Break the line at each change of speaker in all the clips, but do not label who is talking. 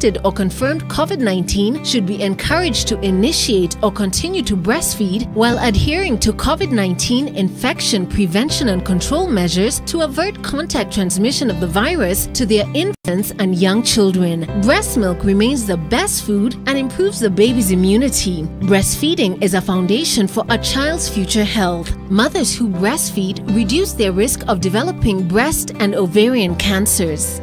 suspected or confirmed COVID-19 should be encouraged to initiate or continue to breastfeed while adhering to COVID-19 infection prevention and control measures to avert contact transmission of the virus to their infants and young children. Breast milk remains the best food and improves the baby's immunity. Breastfeeding is a foundation for a child's future health. Mothers who breastfeed reduce their risk of developing breast and ovarian cancers.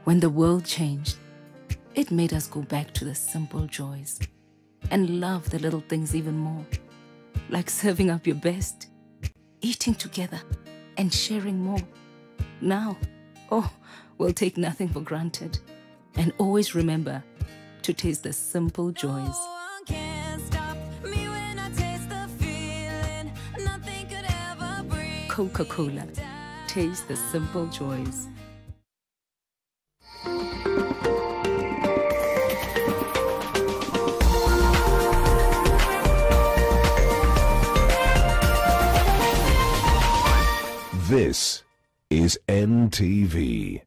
When the world changed, it made us go back to the simple joys and love the little things even more, like serving up your best, eating together, and sharing more. Now, we'll take nothing for granted and always remember to taste the simple joys. Coca-Cola, taste the simple joys.
This is NTV.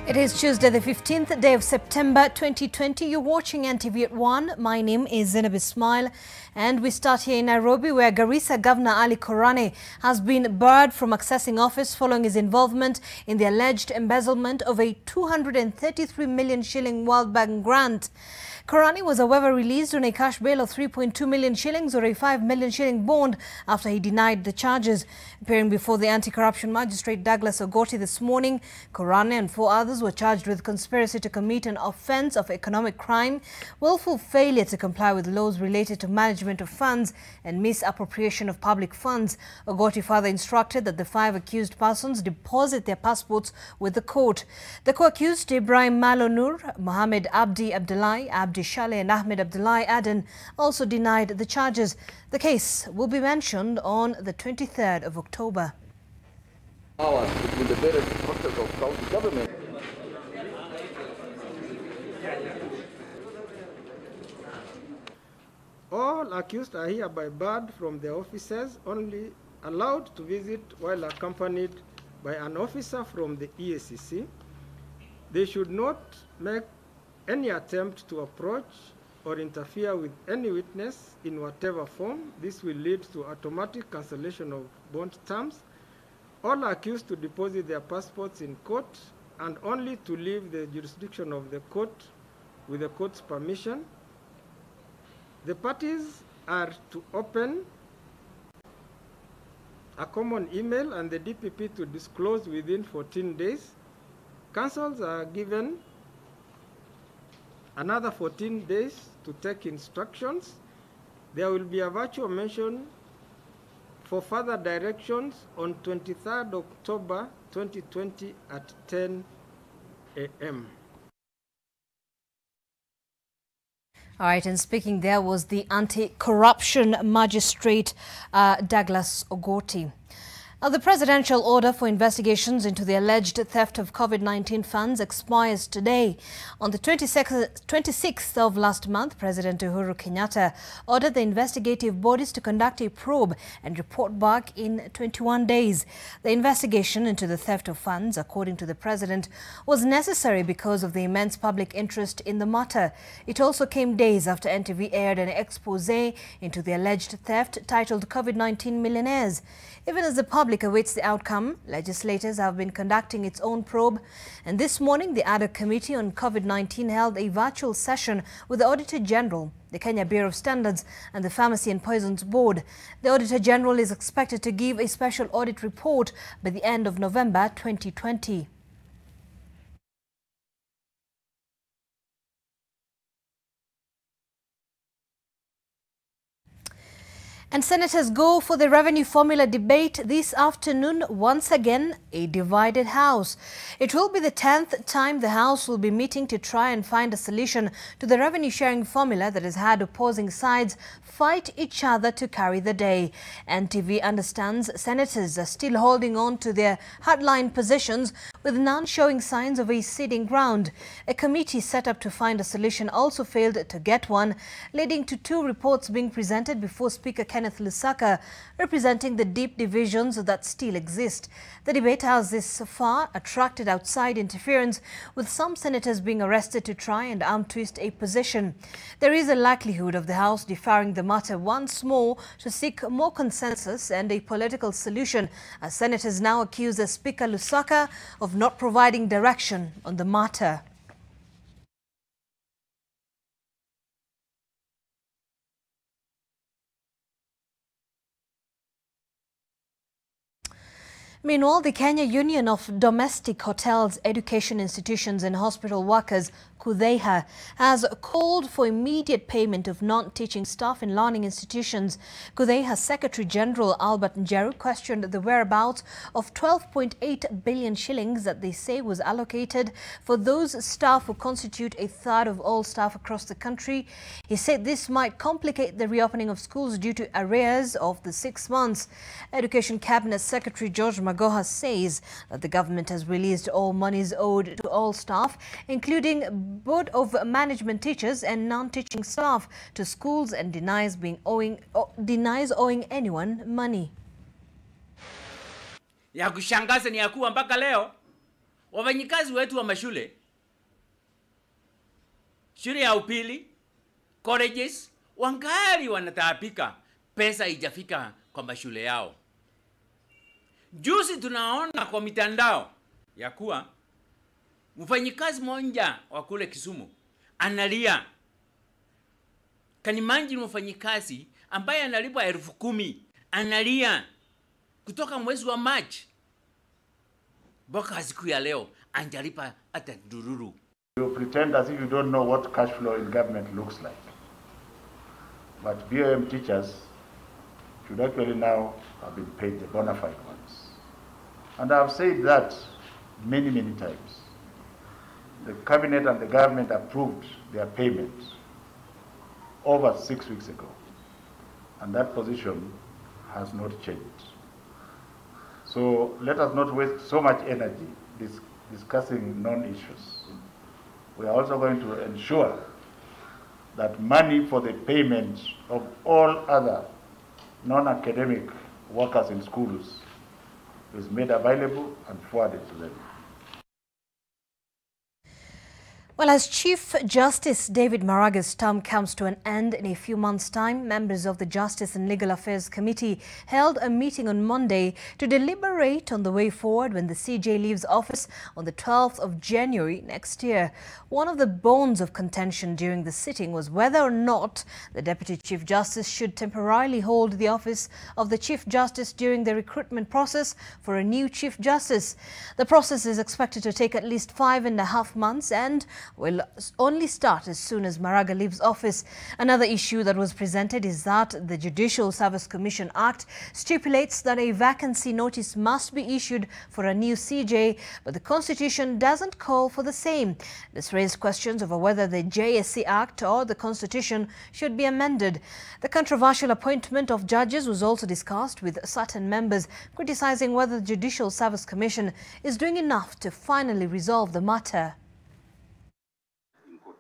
It is Tuesday, the 15th day of September 2020. You're watching NTV at 1. My name is Zainab Ismail, and we start here in Nairobi, where Garissa Governor Ali Korane has been barred from accessing office following his involvement in the alleged embezzlement of a 233 million shilling World Bank grant. Korane was however released on a cash bail of 3.2 million shillings or a 5 million shilling bond after he denied the charges. Appearing before the anti-corruption magistrate Douglas Ogoti this morning, Korane and 4 others were charged with conspiracy to commit an offence of economic crime, willful failure to comply with laws related to management of funds and misappropriation of public funds. Ogoti further instructed that the 5 accused persons deposit their passports with the court. The co-accused Ibrahim Malo Nur, Mohammed Abdi Abdullahi, Abdi Shaleh and Ahmed Abdullahi Aden also denied the charges. The case will be mentioned on the 23rd of October.
Powers between the various structures of county government.
All accused are hereby barred from their offices, only allowed to visit while accompanied by an officer from the EACC. They should not make any attempt to approach or interfere with any witness in whatever form. This will lead to automatic cancellation of bond terms. All are accused to deposit their passports in court and only to leave the jurisdiction of the court with the court's permission. The parties are to open a common email and the DPP to disclose within 14 days. Councils are given another 14 days to take instructions. There will be a virtual mention for further directions on 23rd October 2020 at 10 a.m.
All right, and speaking there was the anti-corruption magistrate Douglas Ogoti. The presidential order for investigations into the alleged theft of COVID-19 funds expires today. On the 26th of last month, President Uhuru Kenyatta ordered the investigative bodies to conduct a probe and report back in 21 days. The investigation into the theft of funds, according to the president, was necessary because of the immense public interest in the matter. It also came days after NTV aired an expose into the alleged theft titled COVID-19 Millionaires. Even as the public awaits the outcome, legislators have been conducting its own probe. And this morning, the ad hoc committee on COVID-19 held a virtual session with the Auditor General, the Kenya Bureau of Standards and the Pharmacy and Poisons Board. The Auditor General is expected to give a special audit report by the end of November 2020. And senators go for the revenue formula debate this afternoon. Once again, a divided House. It will be the 10th time the House will be meeting to try and find a solution to the revenue sharing formula that has had opposing sides fight each other to carry the day. NTV understands senators are still holding on to their hardline positions, with none showing signs of a ceding ground. A committee set up to find a solution also failed to get one, leading to two reports being presented before Speaker Kenneth Lusaka, representing the deep divisions that still exist. The debate has this far attracted outside interference, with some senators being arrested to try and arm twist a position. There is a likelihood of the House deferring the matter once more to seek more consensus and a political solution, as senators now accuse the Speaker Lusaka of not providing direction on the matter. Meanwhile, the Kenya Union of Domestic Hotels, Education Institutions and Hospital Workers, KUDHEHA, has called for immediate payment of non-teaching staff in learning institutions. KUDHEHA Secretary General Albert Njeru questioned the whereabouts of 12.8 billion shillings that they say was allocated for those staff who constitute a third of all staff across the country. He said this might complicate the reopening of schools due to arrears of the 6 months. Education Cabinet Secretary George Magoha says that the government has released all monies owed to all staff, including Board of Management teachers and non-teaching staff, to schools, and denies owing anyone money.
Ya kushangaza ni ya kuwa mpaka leo wafanyikazi wetu wa mashule, shule ya upili, colleges, wangali wanataabika, pesa haijafika kwa mashule yao. Juzi tunaona kwa mitandao ya kuwa mfanyikazi mmoja wa kule Kisumu analia. Kanimanji mfanyikazi ambaye analipwa 10,000 analia kutoka mwezi wa March mpaka siku ya leo anjalipa hata dururu.
You pretend as if you don't know what cash flow in government looks like. But BOM teachers should actually now have been paid the bona fide ones. And I've said that many times. The cabinet and the government approved their payment over 6 weeks ago, and that position has not changed. So let us not waste so much energy discussing non-issues. We are also going to ensure that money for the payment of all other non-academic workers in schools is made available and forwarded to them.
Well, as Chief Justice David Maraga's term comes to an end in a few months' time, members of the Justice and Legal Affairs Committee held a meeting on Monday to deliberate on the way forward when the CJ leaves office on the 12th of January next year. One of the bones of contention during the sitting was whether or not the Deputy Chief Justice should temporarily hold the office of the Chief Justice during the recruitment process for a new Chief Justice. The process is expected to take at least 5.5 months, and will only start as soon as Maraga leaves office. Another issue that was presented is that the Judicial Service Commission Act stipulates that a vacancy notice must be issued for a new CJ, but the Constitution doesn't call for the same. This raised questions over whether the JSC Act or the Constitution should be amended. The controversial appointment of judges was also discussed, with certain members criticizing whether the Judicial Service Commission is doing enough to finally resolve the matter.
In court.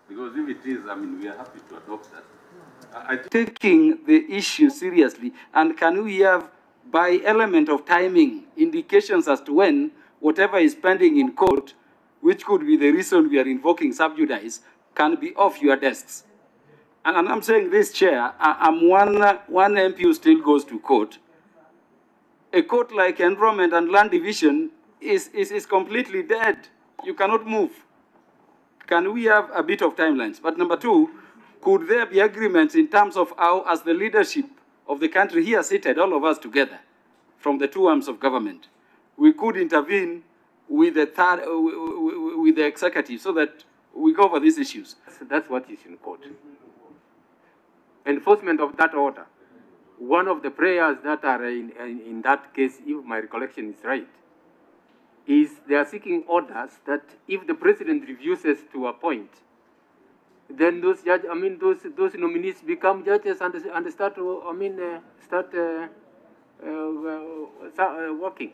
Because if it is, I mean, we are happy to adopt that. Taking the issue seriously, and can we have, by element of timing, indications as to when whatever is pending in court, which could be the reason we are invoking sub judice, can be off your desks. And I'm saying this, Chair, I'm one MP who still goes to court. A court like Environment and Land Division is completely dead. You cannot move. Can we have a bit of timelines? But number two, could there be agreements in terms of how, as the leadership of the country here seated, all of us together, from the two arms of government, we could intervene with the executive so that we go over these issues?
That's what is in court. Enforcement of that order. One of the prayers that are in that case, if my recollection is right, is they are seeking orders that if the president refuses to appoint, then those those nominees become judges and start working.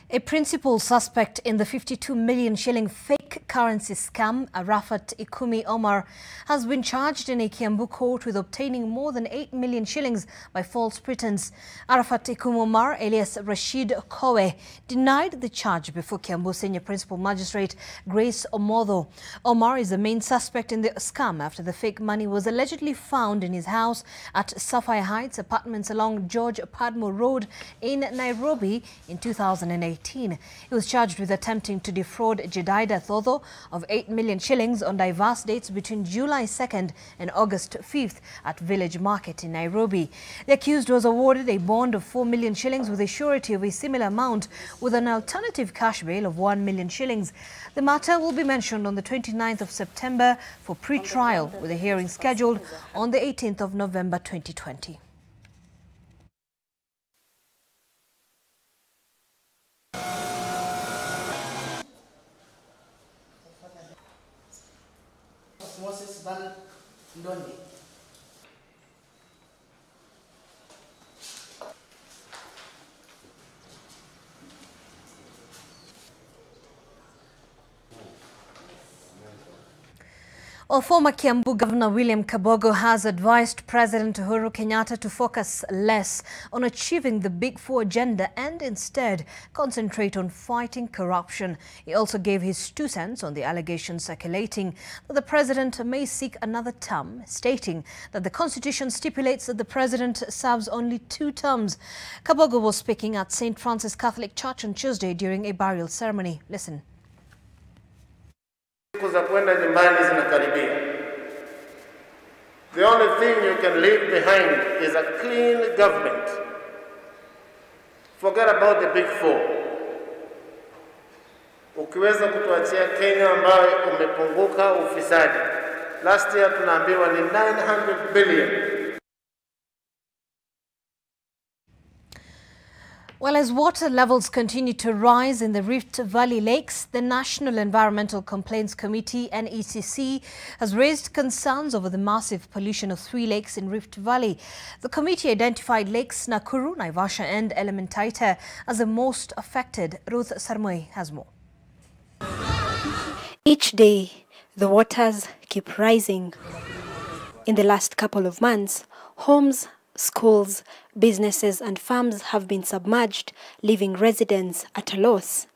A principal suspect in the 52 million shilling fake currency scam, Arafat Ikumi Omar, has been charged in a Kiambu court with obtaining more than 8 million shillings by false pretense. Arafat Ikumi Omar, alias Rashid Kowe, denied the charge before Kiambu Senior Principal Magistrate Grace Omotho. Omar is the main suspect in the scam after the fake money was allegedly found in his house at Sapphire Heights apartments along George Padmore Road in Nairobi in 2008. He was charged with attempting to defraud Jedida Thotho of 8 million shillings on diverse dates between July 2nd and August 5th at Village Market in Nairobi. The accused was awarded a bond of 4 million shillings with a surety of a similar amount with an alternative cash bail of 1 million shillings. The matter will be mentioned on the 29th of September for pre-trial, with a hearing scheduled on the 18th of November 2020. Well, former Kiambu Governor William Kabogo has advised President Uhuru Kenyatta to focus less on achieving the Big Four agenda and instead concentrate on fighting corruption. He also gave his 2 cents on the allegations circulating that the president may seek another term, stating that the constitution stipulates that the president serves only 2 terms. Kabogo was speaking at St. Francis Catholic Church on Tuesday during a burial ceremony. Listen.
Za kwenda nyumbani zinakaribia. The only thing you can leave behind is a clean government. Forget about the Big Four. Ukiweza kutuachia Kenya ambayo umepunguka ufisadi. Last year tunaambiwa ni 900 billion.
Well, as water levels continue to rise in the Rift Valley lakes, the National Environmental Complaints Committee, NECC, has raised concerns over the massive pollution of 3 lakes in Rift Valley. The committee identified lakes Nakuru, Naivasha and Elementaita as the most affected. Ruth Sarmoi has more.
Each day, the waters keep rising. In the last couple of months, homes, schools, businesses and farms have been submerged, leaving residents at a loss.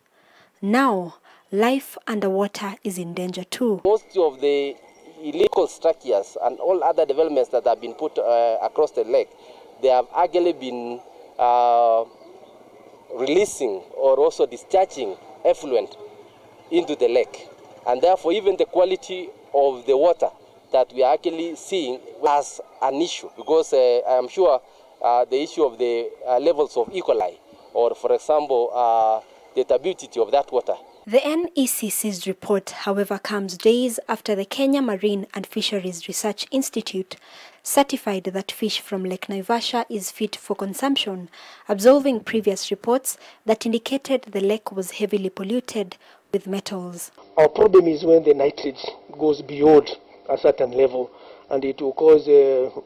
Now, life underwater is in danger too.
Most of the illegal structures and all other developments that have been put across the lake, they have actually been releasing or also discharging effluent into the lake. And therefore, even the quality of the water that we are actually seeing as an issue, because I am sure the issue of the levels of E. coli, or for example, the turbidity of that water.
The NECC's report, however, comes days after the Kenya Marine and Fisheries Research Institute certified that fish from Lake Naivasha is fit for consumption, absolving previous reports that indicated the lake was heavily polluted with metals.
Our problem is when the nitrates goes beyond a certain level, and it will cause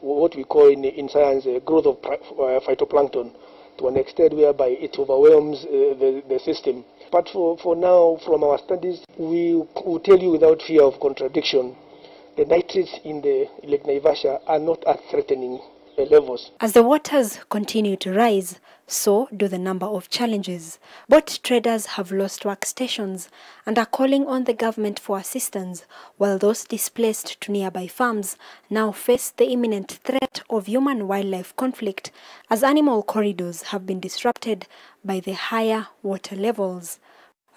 what we call in science growth of phytoplankton to an extent whereby it overwhelms the system. But for now, from our studies, we will tell you without fear of contradiction, the nitrates in the Lake Naivasha are not at threatening levels.
As the waters continue to rise, so do the number of challenges. Boat traders have lost workstations and are calling on the government for assistance, while those displaced to nearby farms now face the imminent threat of human-wildlife conflict as animal corridors have been disrupted by the higher water levels.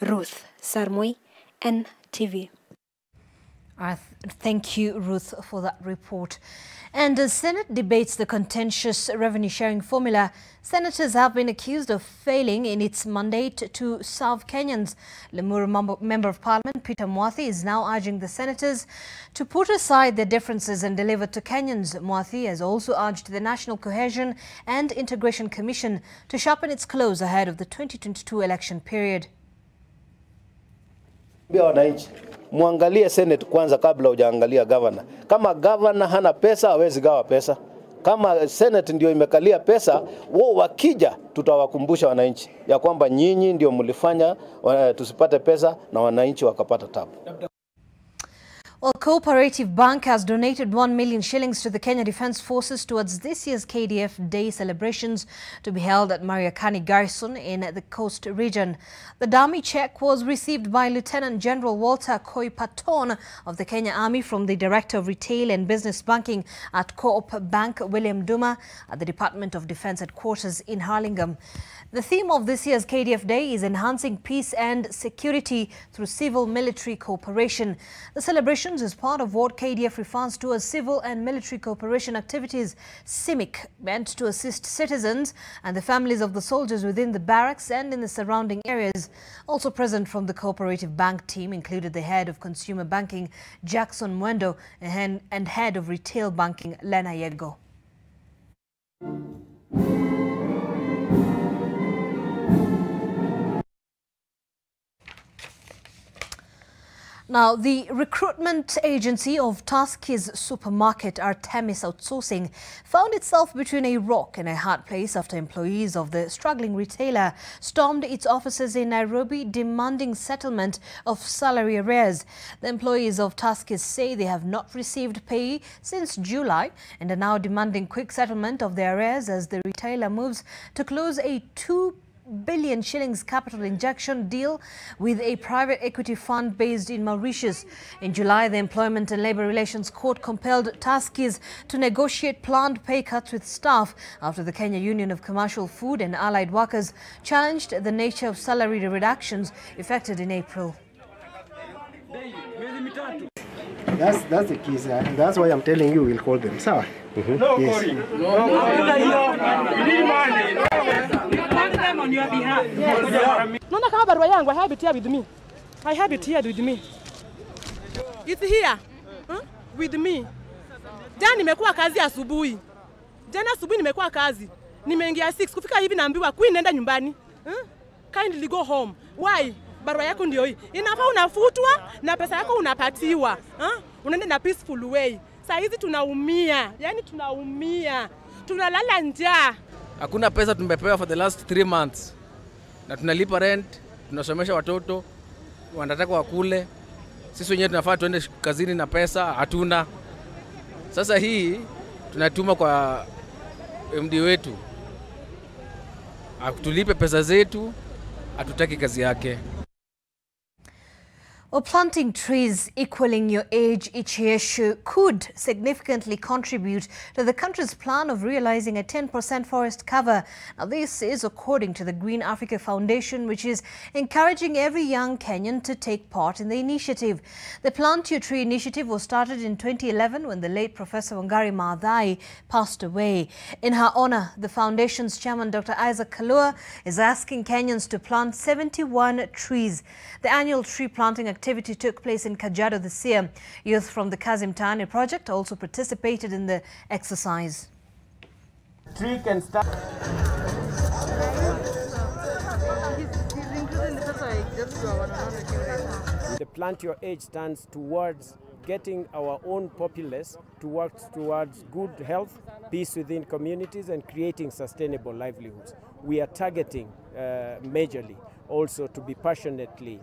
Ruth Sarmoi, NTV.
Thank you, Ruth, for that report. And as Senate debates the contentious revenue-sharing formula, senators have been accused of failing in its mandate to serve Kenyans. Limuru Member of Parliament Peter Mwathi is now urging the senators to put aside their differences and deliver to Kenyans. Mwathi has also urged the National Cohesion and Integration Commission to sharpen its claws ahead of the 2022 election period.
Muangalie Senate kwanza kabla hujaangalia governor. Kama governor hana pesa hawezi gawa pesa. Kama Senate ndio imekalia pesa, wao wakija tutawakumbusha wananchi ya kwamba nyinyi ndio mlifanya tusipate pesa na wananchi wakapata tabu.
Well, Cooperative Bank has donated 1 million shillings to the Kenya Defence Forces towards this year's KDF Day celebrations to be held at Mariakani Garrison in the Coast region. The dummy cheque was received by Lieutenant General Walter Koipaton of the Kenya Army from the Director of Retail and Business Banking at Co-op Bank, William Duma, at the Department of Defence headquarters in Hurlingham. The theme of this year's KDF Day is enhancing peace and security through civil-military cooperation. The celebrations is part of what KDF refers to as civil and military cooperation activities, CIMIC, meant to assist citizens and the families of the soldiers within the barracks and in the surrounding areas. Also present from the Cooperative Bank team included the head of consumer banking, Jackson Mwendo, and head of retail banking, Lena Yego. Now, the recruitment agency of Tuskys supermarket Artemis Outsourcing found itself between a rock and a hard place after employees of the struggling retailer stormed its offices in Nairobi demanding settlement of salary arrears. The employees of Tuskys say they have not received pay since July and are now demanding quick settlement of their arrears as the retailer moves to close a 2 billion shillings capital injection deal with a private equity fund based in Mauritius. In July, the Employment and Labour Relations Court compelled Tuskys to negotiate planned pay cuts with staff after the Kenya Union of Commercial Food and Allied Workers challenged the nature of salary reductions effected in April.
That's the case, and that's why I'm telling you we'll call them. Sawa?
No, yes. On your behalf.
No, kama barua yangu, I have it here with me. I have it here with me. It's here. With me. Jana nimekuwa kazi asubuhi. Jana asubuhi nimekuwa kazi. Nimeingia 6 kufika hivi naambiwa Queen nenda nyumbani. Kindly go home. Why? Barua yako ndio hii. Inafaa unafutwa na pesa yako unapatiwa. Unaenda na peaceful way. Saa hizi tunaumia. Yaani tunaumia. Tunalala njaa.
Hakuna pesa tumepewa for the last 3 months. Na tunalipa rent, tunasomesha watoto, wanataka wakule. Sisi wenyewe tunafaa tuende kazini na pesa, hatuna. Sasa hii tunatuma kwa MD wetu. Tulipe pesa zetu, hatutaki kazi yake.
Well, planting trees equaling your age each year could significantly contribute to the country's plan of realizing a 10% forest cover. Now, this is according to the Green Africa Foundation, which is encouraging every young Kenyan to take part in the initiative. The Plant Your Tree initiative was started in 2011 when the late Professor Wangari Maathai passed away. In her honor, the foundation's chairman, Dr. Isaac Kalua, is asking Kenyans to plant 71 trees. The annual tree planting activity took place in Kajiado this year. Youth from the Kazim Tani project also participated in the exercise.
Tree can start. The Plant Your Age stands towards getting our own populace to work towards good health, peace within communities, and creating sustainable livelihoods. We are targeting majorly also to be passionately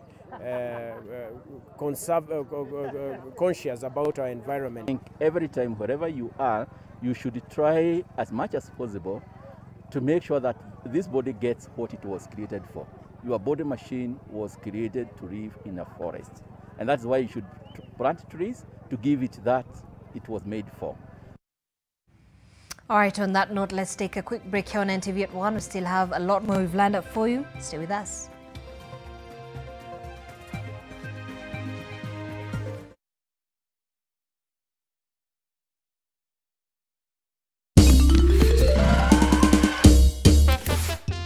conscious about our environment.
I think every time, wherever you are, you should try as much as possible to make sure that this body gets what it was created for. Your body machine was created to live in a forest. And that's why you should plant trees to give it that it was made for.
All right, on that note, let's take a quick break here on NTV at 1. We still have a lot more we've lined up for you. Stay with us.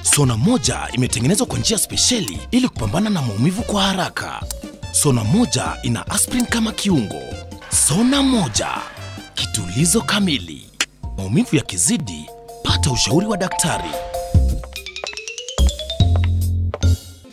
Sona moja imetengenezwa kwa njia spesheli ili kupambana na maumivu kwa haraka. Sona moja ina aspirin kama kiungo. Sona moja, kitulizo kamili. Maumivu yakizidi, pata ushauri wa daktari.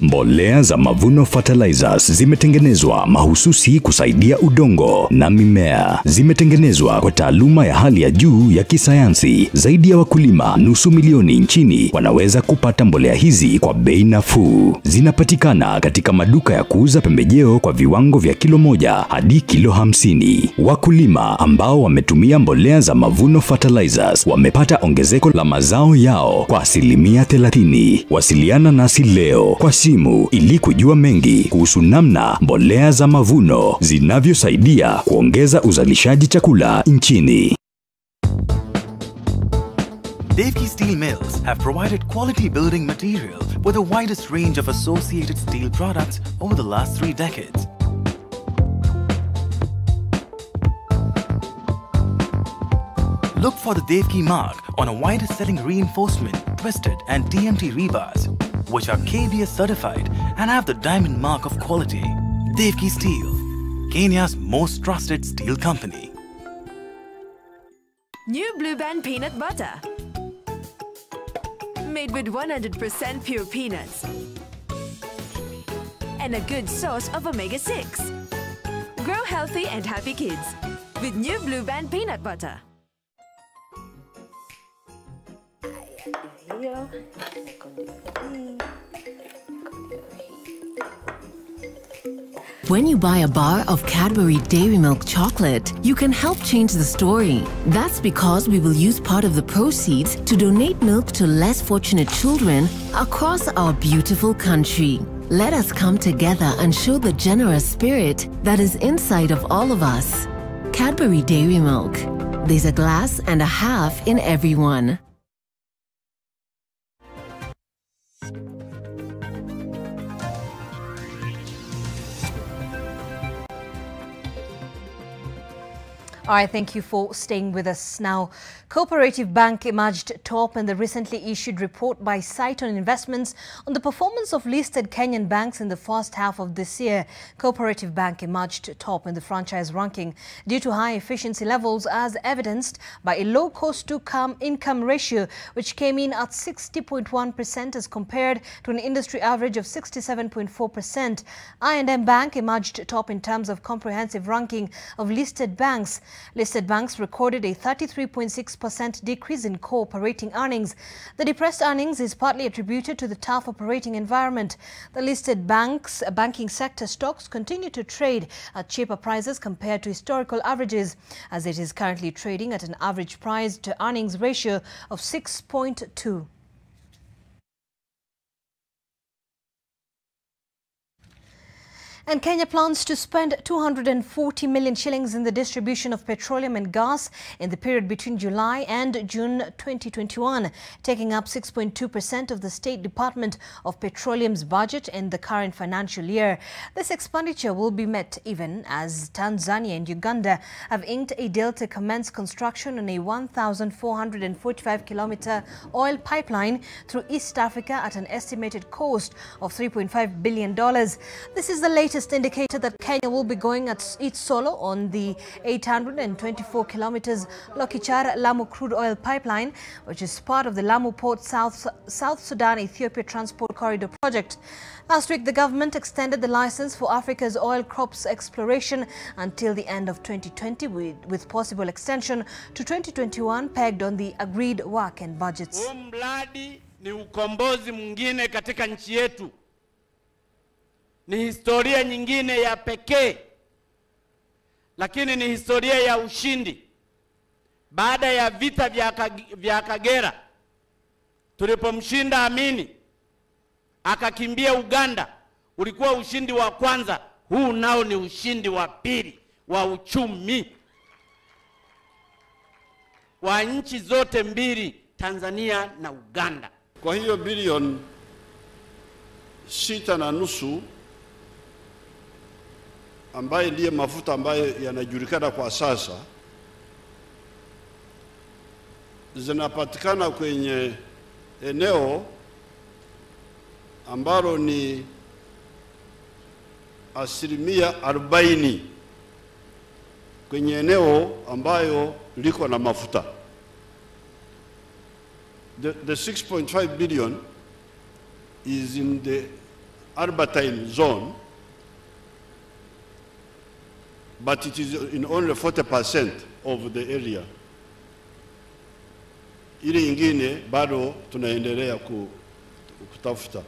Mbolea za Mavuno Fertilizers zimetengenezwa mahususi kusaidia udongo na mimea. Zimetengenezwa kwa taaluma ya hali ya juu ya kisayansi. Zaidi ya wakulima 500,000 nchini wanaweza kupata mbolea hizi kwa bei nafuu. Zinapatikana katika maduka ya kuuza pembejeo kwa viwango vya kilo 1 hadi kilo 50. Wakulima ambao wametumia mbolea za Mavuno Fertilizers wamepata ongezeko la mazao yao kwa 30%. Wasiliana nasi leo kwa simu ili kujua mengi kuhusu namna mbolea za mavuno zinavyosaidia kuongeza uzalishaji chakula nchini.
Devki Steel Mills have provided quality building material with the widest range of associated steel products over the last 3 decades. Look for the Devki mark on a wider selling reinforcement, twisted and TMT rebars, which are KBS certified and have the diamond mark of quality. Devki Steel, Kenya's most trusted steel company.
New Blue Band peanut butter. Made with 100% pure peanuts. And a good source of omega-6. Grow healthy and happy kids with New Blue Band peanut butter.
When you buy a bar of Cadbury Dairy Milk chocolate, you can help change the story. That's because we will use part of the proceeds to donate milk to less fortunate children across our beautiful country. Let us come together and show the generous spirit that is inside of all of us. Cadbury Dairy Milk. There's a glass and a half in everyone.
All right, thank you for staying with us. Now, Cooperative Bank emerged top in the recently issued report by Site on Investments on the performance of listed Kenyan banks in the first half of this year. Cooperative Bank emerged top in the franchise ranking due to high efficiency levels as evidenced by a low cost-to-income ratio, which came in at 60.1% as compared to an industry average of 67.4%. I&M Bank emerged top in terms of comprehensive ranking of listed banks. Listed banks recorded a 33.6% decrease in core operating earnings. The depressed earnings is partly attributed to the tough operating environment. The listed banking sector stocks continue to trade at cheaper prices compared to historical averages, as it is currently trading at an average price to earnings ratio of 6.2. And Kenya plans to spend 240 million shillings in the distribution of petroleum and gas in the period between July and June 2021, taking up 6.2% of the State Department of Petroleum's budget in the current financial year. This expenditure will be met even as Tanzania and Uganda have inked a deal to commence construction on a 1,445-kilometer oil pipeline through East Africa at an estimated cost of $3.5 billion. This is the latest indicator that Kenya will be going at its solo on the 824 kilometers Lokichar-Lamu crude oil pipeline, which is part of the Lamu Port South Sudan-Ethiopia Transport Corridor project. Last week, the government extended the license for Africa's oil crops exploration until the end of 2020, with possible extension to 2021 pegged on the agreed work and budgets.
Mradi ni ukombozi mwingine katika nchi yetu. Ni historia nyingine ya pekee, lakini ni historia ya ushindi. Baada ya vita vya Kagera, tulipomshinda Amini akakimbia Uganda, ulikuwa ushindi wa kwanza. Huu nao ni ushindi wa pili wa uchumi wa nchi zote mbili, Tanzania na Uganda.
Kwa hiyo bilioni 6.5 ambaye ndiye mafuta ambayo yanajulikana kwa sasa, zinapatikana kwenye eneo ambalo ni 40% kwenye eneo ambayo liko na mafuta. The 6.5 billion is in the Albertine zone, but it is in only 40% of the area. Ile ingine bado tunaendelea kutafuta.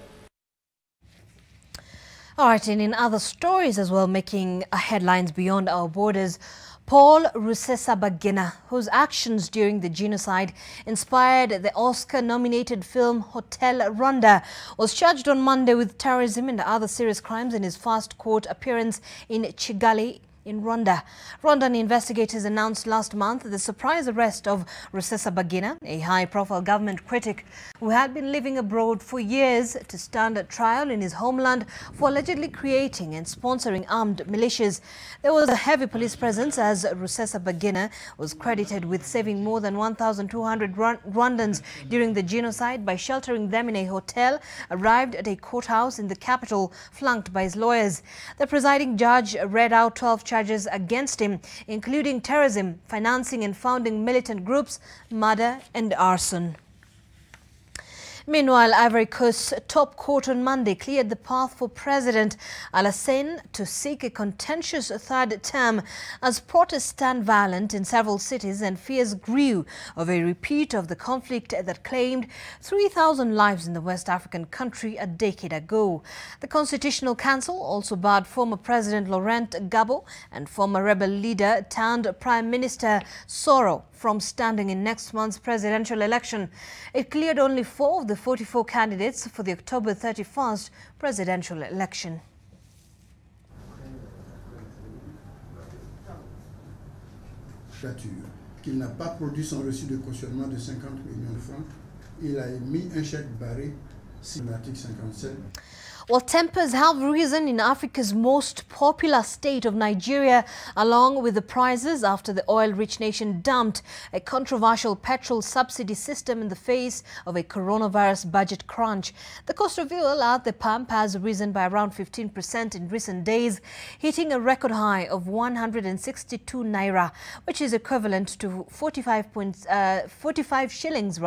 All right, and in other stories as well, making headlines beyond our borders, Paul Rusesabagina, whose actions during the genocide inspired the Oscar-nominated film Hotel Rwanda, was charged on Monday with terrorism and other serious crimes in his first court appearance in Kigali, in Rwanda. Rwandan investigators announced last month the surprise arrest of Rusesabagina, a high-profile government critic who had been living abroad for years, to stand at trial in his homeland for allegedly creating and sponsoring armed militias. There was a heavy police presence as Rusesabagina was credited with saving more than 1,200 Rwandans during the genocide by sheltering them in a hotel, arrived at a courthouse in the capital, flanked by his lawyers. The presiding judge read out 12 charges against him, including terrorism, financing and founding militant groups, murder and arson. Meanwhile, Ivory Coast's top court on Monday cleared the path for President Alassane to seek a contentious third term as protests turned violent in several cities and fears grew of a repeat of the conflict that claimed 3,000 lives in the West African country a decade ago. The Constitutional Council also barred former President Laurent Gbagbo and former rebel leader turned Prime Minister Soro from standing in next month's presidential election. It cleared only 4 of the 44 candidates for the October 31st presidential election.
Qu'il n'a pas produit son reçu de cautionnement de 50 millions de francs. Il a émis un chèque barré sur l'article 57.
Well, tempers have risen in Africa's most popular state of Nigeria, along with the prices after the oil-rich nation dumped a controversial petrol subsidy system in the face of a coronavirus budget crunch. The cost of fuel at the pump has risen by around 15% in recent days, hitting a record high of 162 naira, which is equivalent to 45 shillings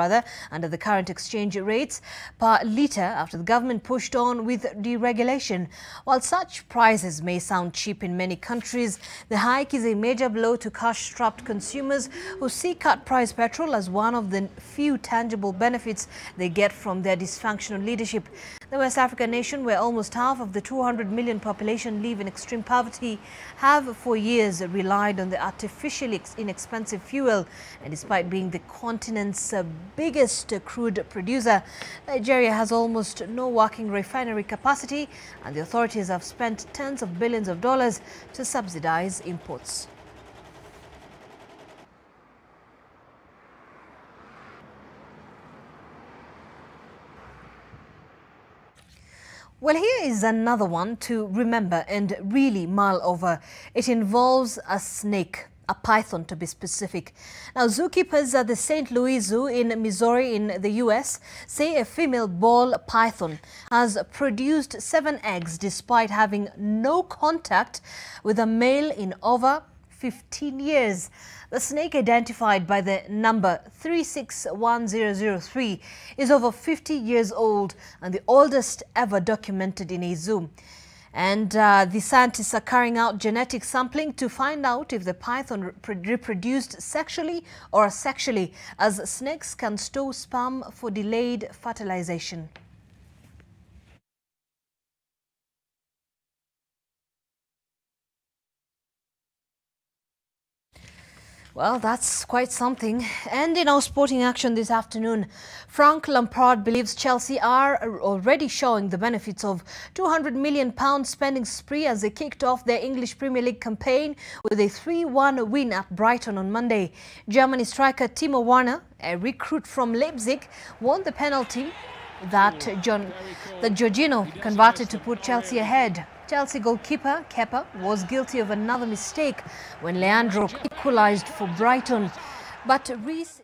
under the current exchange rates per litre, after the government pushed on with deregulation. While such prices may sound cheap in many countries, the hike is a major blow to cash-strapped consumers who see cut-price petrol as one of the few tangible benefits they get from their dysfunctional leadership. The West African nation, where almost half of the 200 million population live in extreme poverty, have for years relied on the artificially inexpensive fuel. And despite being the continent's biggest crude producer, Nigeria has almost no working refinery capacity, and the authorities have spent tens of billions of dollars to subsidize imports. Well, here is another one to remember and really mull over. It involves a snake, a python to be specific. Now, zookeepers at the St. Louis Zoo in Missouri in the U.S. say a female ball python has produced 7 eggs despite having no contact with a male in over 15 years. The snake, identified by the number 361003, is over 50 years old and the oldest ever documented in a zoo. And the scientists are carrying out genetic sampling to find out if the python reproduced sexually or asexually, as snakes can store sperm for delayed fertilization. Well, that's quite something. And in our sporting action this afternoon, Frank Lampard believes Chelsea are already showing the benefits of £200 million spending spree as they kicked off their English Premier League campaign with a 3-1 win at Brighton on Monday. Germany striker Timo Werner, a recruit from Leipzig, won the penalty that Jorginho converted to put Chelsea ahead. Chelsea goalkeeper Kepa was guilty of another mistake when Leandro equalised for Brighton. But Reece...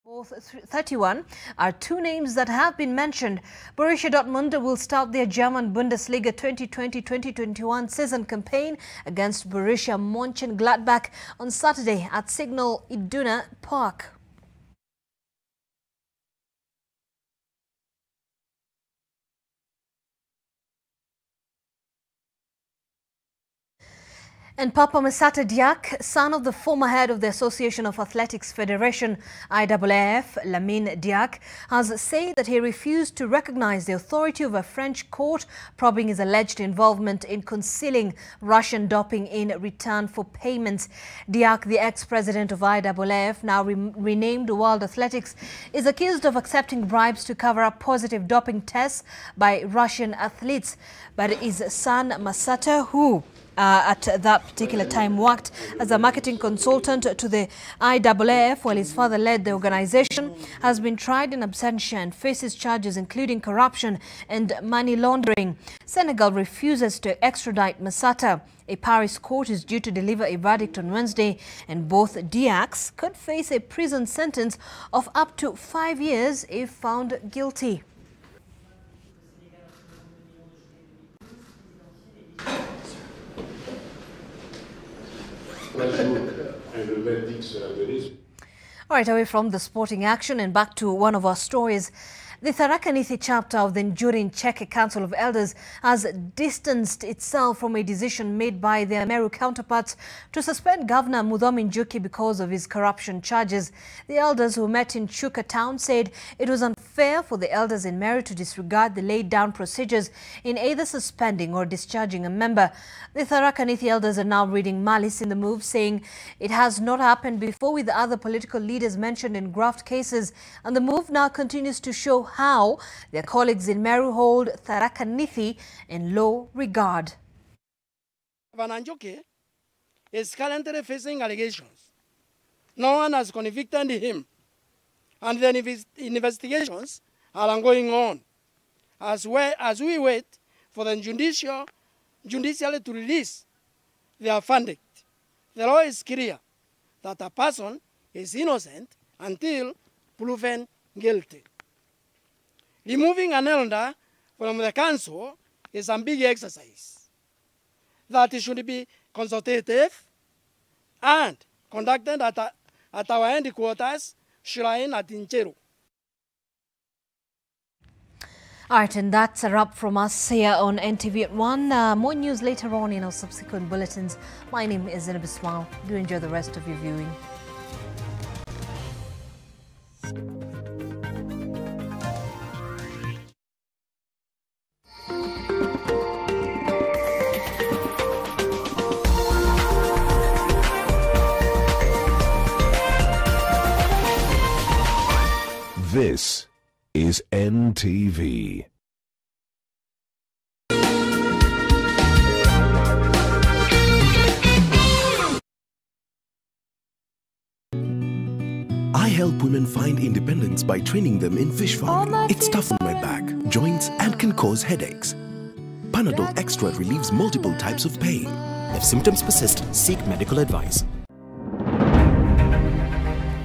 Both 31 are two names that have been mentioned. Borussia Dortmund will start their German Bundesliga 2020-2021 season campaign against Borussia Mönchengladbach on Saturday at Signal Iduna Park. And Papa Masata Diak, son of the former head of the Association of Athletics Federation, IAAF, Lamine Diak, has said that he refused to recognize the authority of a French court probing his alleged involvement in concealing Russian doping in return for payments. Diak, the ex-president of IAAF, now renamed World Athletics, is accused of accepting bribes to cover up positive doping tests by Russian athletes. But his son Masata, who at that particular time worked as a marketing consultant to the IAAF while his father led the organization, has been tried in absentia and faces charges including corruption and money laundering. Senegal refuses to extradite Masata. A Paris court is due to deliver a verdict on Wednesday, and both Diaks could face a prison sentence of up to 5 years if found guilty. All right, away from the sporting action and back to one of our stories. The Tharaka-Nithi chapter of the Njuri Ncheke Council of Elders has distanced itself from a decision made by their Meru counterparts to suspend Governor Muthomi Njuki because of his corruption charges. The elders who met in Chuka town said it was unfair fair for the elders in Meru to disregard the laid-down procedures in either suspending or discharging a member. The Tharaka Nithi elders are now reading malice in the move, saying it has not happened before with the other political leaders mentioned in graft cases, and the move now continues to show how their colleagues in Meru hold Tharaka Nithi in low regard.
Vananjoke is currently facing allegations. No one has convicted him, and the investigations are going on as we wait for the judiciary to release their verdict. The law is clear that a person is innocent until proven guilty. Removing an elder from the council is a big exercise that should be consultative and conducted at our headquarters, Shrine at Incheru.
All right, and that's a wrap from us here on NTV at 1. More news later on in our subsequent bulletins. My name is Zainab Ismail. Do enjoy the rest of your viewing.
This is NTV.
I help women find independence by training them in fish farming. It's tough on my back, joints, and can cause headaches. Panadol Extra relieves multiple types of pain.
If symptoms persist, seek medical advice.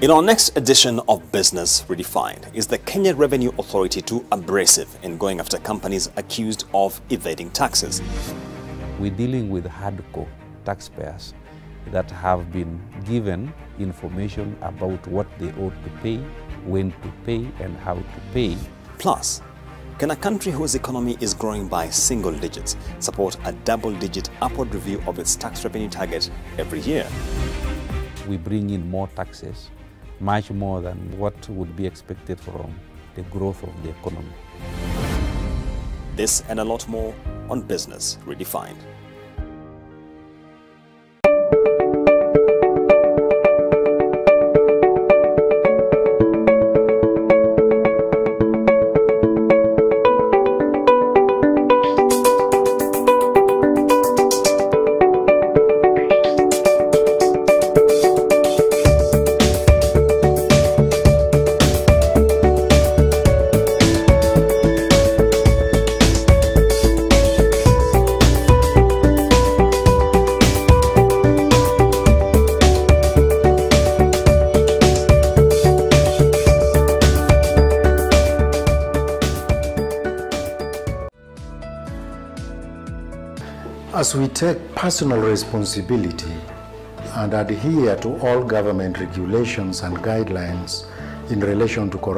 In our next edition of Business Redefined, is the Kenya Revenue Authority too abrasive in going after companies accused of evading taxes?
We're dealing with hardcore taxpayers that have been given information about what they ought to pay, when to pay, and how to pay.
Plus, can a country whose economy is growing by single digits support a double-digit upward review of its tax revenue target every year?
We bring in more taxes, much more than what would be expected from the growth of the economy.
This and a lot more on Business Redefined.
As we take personal responsibility and adhere to all government regulations and guidelines in relation to corruption,